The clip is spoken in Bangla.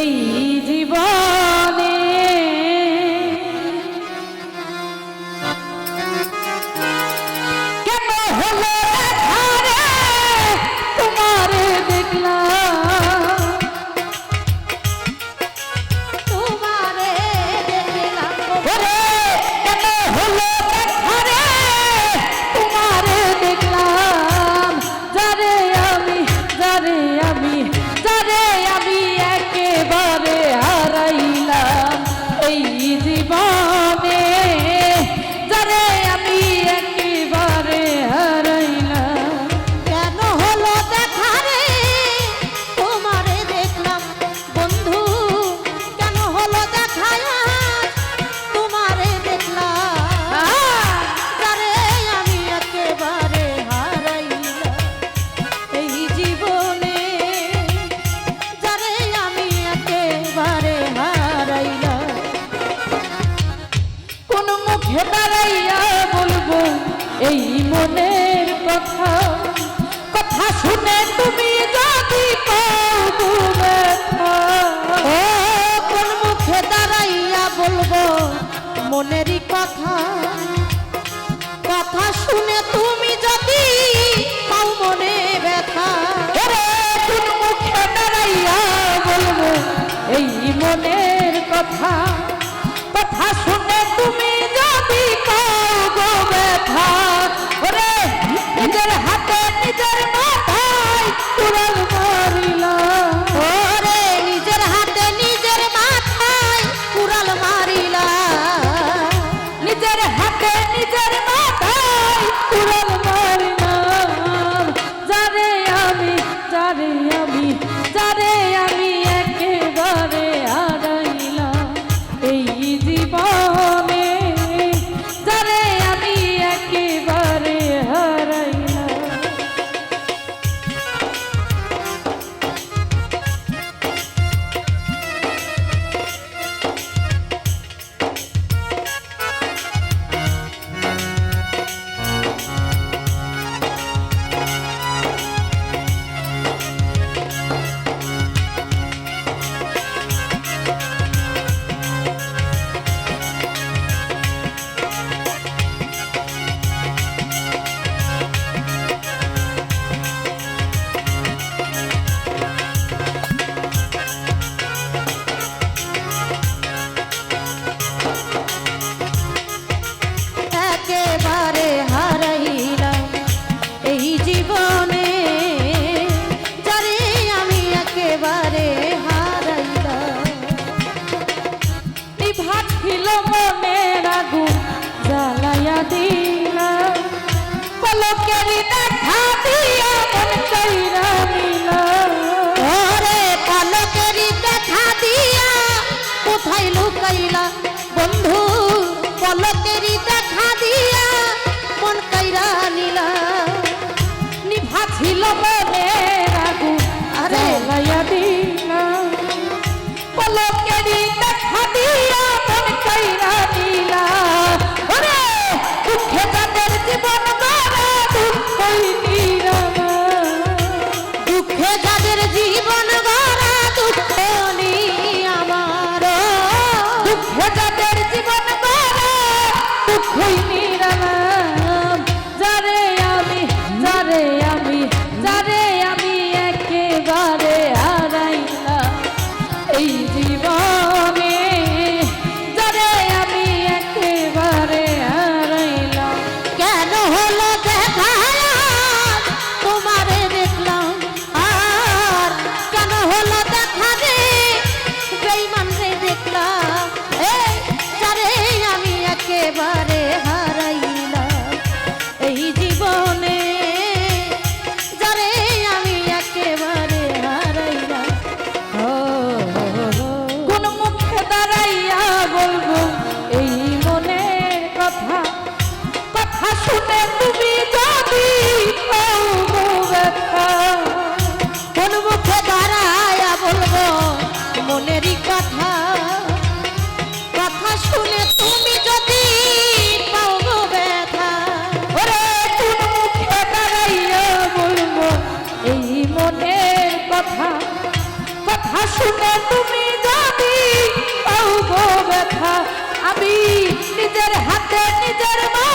এই জীবনে কেন হলো ধারে তোমারে দেখলাম, তোমারে দেখলাম ওরে কেন হলো ধারে তোমারে দেখলাম, যারে আমি যারে আমি যারে আমি একেবারে হারাইলাম এই জীবনে, যারে আমি একেবারে হারাইলাম। কেন হলো দেখা রে তোমারে দেখলাম বন্ধু, কেন হলো দেখা তোমারে দেখলাম, যারে আমি একেবারে হারাইলাম এই জীবনে, যারে আমি একেবারে হারাইলাম। কোন মুখে দাঁড়াইয়া বলবো এই মনের কথা, কথা শুনে তুমি যদি পাও ব্যথা। ও কোন মুখে দাঁড়াইয়া বলবো মনেরই কথা, কথা শুনে তুমি যদি পাও মনে ব্যথা। ওরে কোন মুখে দাঁড়াইয়া বলবো এই মনের কথা, কথা শুনে তুমি যদি পাও ব্যথা। ওরে নিজের হাতে নিজের মাথায় কুড়াল মারিলাম, ওরে নিজের হাতে নিজের মাথায় কুড়াল মারিলা, নিজের হাতে নিজের মাথায় কুড়াল মারিলাম, যারে আমি যারে আমি যারে আমি একেবারে হারাইলাম এই জীবনে, যারে আমি একেবারে হারাইলাম। একেবারে হারাইলাম এই জীবনে, যারে আমি একেবারে হারাইলাম। নিভাছিল মনের আগুন জ্বালাইয়া দিলাম, পলকেরই দেখা দিয়া মন চাইরা নিলাম। ওরে পলকেরই দেখা দিয়া কোথায় লুকাইলা বন্ধু, পলকেরই দেখা দিয়া মন কাইরা নিলা। নিভাছিল মনের আগুন জ্বালাইয়া দিলাম, পলকেরই দেখা দিয়া মন চাইরা নিলাম। ওরে দুঃখে যাদের জীবন গড়া দুঃখই নিরাময়, দুঃখে যাদের জীবন গড়া দুঃখ নি আমার, দুঃখে যাদের জীবন গড়া দুঃখই নিরাময়, যারে আমি যারে আমি যারে আমি একেবারে হারাইলাম এই জীবনে, যারে আমি একেবারে হারাইলাম। কেন হলো দেখা তোমারে দেখলাম, আর কেন হলো দেখা রে বেঈমান রে দেখলাম, এই যারে আমি একেবারে হারাইলাম এই জীবনে, যারে আমি একেবারে হারাইলাম। ও কোন মুখে দাঁড়াইয়া বলবো এই মনের কথা, কথা শুনে তুমি যদি পাও ব্যথা। কোন মুখে দাঁড়ায়া বলবো মনেরই কথা, কথা শুনে তুমি যদি পাও ব্যথা। ওরে কোন মুখে দাঁড়াইয়া বলবো এই মনের কথা, কথা শুনে তুমি কথা আমি নিজের হাতে নিজের মা